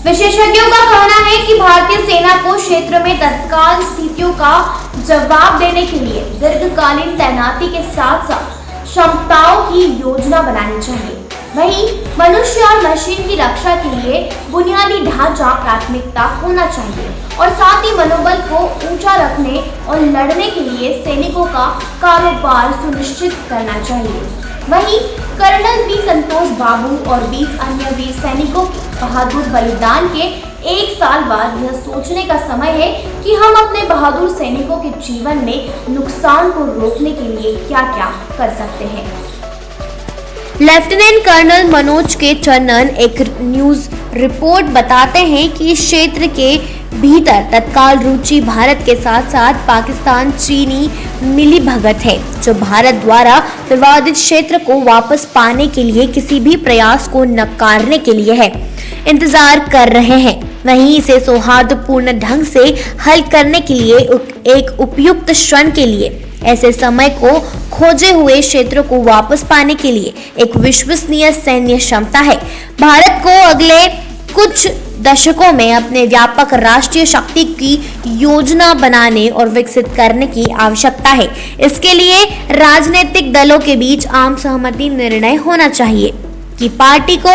विशेषज्ञों का कहना है कि भारतीय सेना को क्षेत्र में तत्काल स्थितियों का जवाब देने के लिए दीर्घकालीन तैनाती के साथ साथ क्षमताओं की योजना बनानी चाहिए। वहीं मनुष्य और मशीन की रक्षा के लिए बुनियादी ढांचा प्राथमिकता होना चाहिए और साथ ही मनोबल को ऊंचा रखने और लड़ने के लिए सैनिकों का कारोबार सुनिश्चित करना चाहिए। वहीं कर्नल बी संतोष बाबू और 20 अन्य वीर सैनिकों के बहादुर बलिदान के एक साल बाद यह सोचने का समय है कि हम अपने बहादुर सैनिकों के जीवन में नुकसान को रोकने के लिए क्या क्या कर सकते हैं। लेफ्टिनेंट कर्नल मनोज के चन्नन एक न्यूज रिपोर्ट बताते हैं कि इस क्षेत्र के भीतर तत्काल रुचि भारत के साथ साथ पाकिस्तान चीनी मिलीभगत है, जो भारत द्वारा विवादित क्षेत्र को वापस पाने के लिए किसी भी प्रयास को नकारने के लिए है, इंतजार कर रहे हैं। वहीं इसे सौहार्दपूर्ण ढंग से हल करने के लिए एक उपयुक्त क्षण के लिए ऐसे समय को खोजे हुए क्षेत्रों को वापस पाने के लिए एक विश्वसनीय सैन्य क्षमता है। भारत को अगले कुछ दशकों में अपने व्यापक राष्ट्रीय शक्ति की योजना बनाने और विकसित करने की आवश्यकता है। इसके लिए राजनीतिक दलों के बीच आम सहमति निर्णय होना चाहिए कि पार्टी को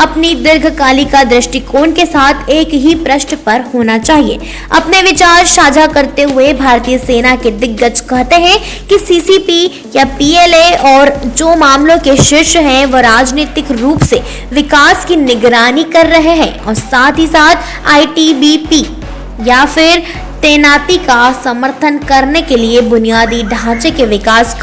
अपनी दीर्घकालिक दृष्टिकोण के साथ एक ही पृष्ठ पर होना चाहिए। अपने विचार साझा करते हुए भारतीय सेना के दिग्गज कहते हैं कि सीसीपी या पीएलए और जो मामलों के शीर्ष हैं वह राजनीतिक रूप से विकास की निगरानी कर रहे हैं और साथ ही साथ आईटीबीपी या फिर तैनाती का समर्थन करने के लिए बुनियादी ढांचे के विकास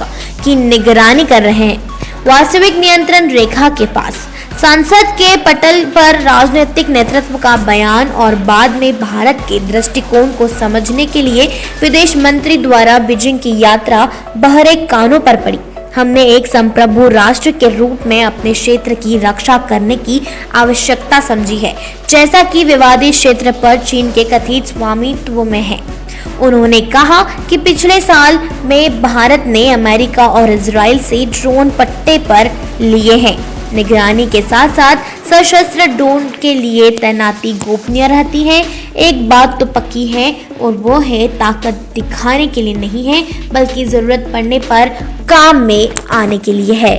की निगरानी कर रहे हैं। वास्तविक नियंत्रण रेखा के पास संसद के पटल पर राजनीतिक नेतृत्व का बयान और बाद में भारत के दृष्टिकोण को समझने के लिए विदेश मंत्री द्वारा बीजिंग की यात्रा बहरे कानों पर पड़ी। हमने एक संप्रभु राष्ट्र के रूप में अपने क्षेत्र की रक्षा करने की आवश्यकता समझी है, जैसा कि विवादित क्षेत्र पर चीन के कथित स्वामित्व में है। उन्होंने कहा कि पिछले साल में भारत ने अमेरिका और इजराइल से ड्रोन पट्टे पर लिए हैं। निगरानी के साथ साथ सशस्त्र ड्रोन के लिए तैनाती गोपनीय रहती है। एक बात तो पक्की है और वो है ताकत दिखाने के लिए नहीं है, बल्कि जरूरत पड़ने पर काम में आने के लिए है।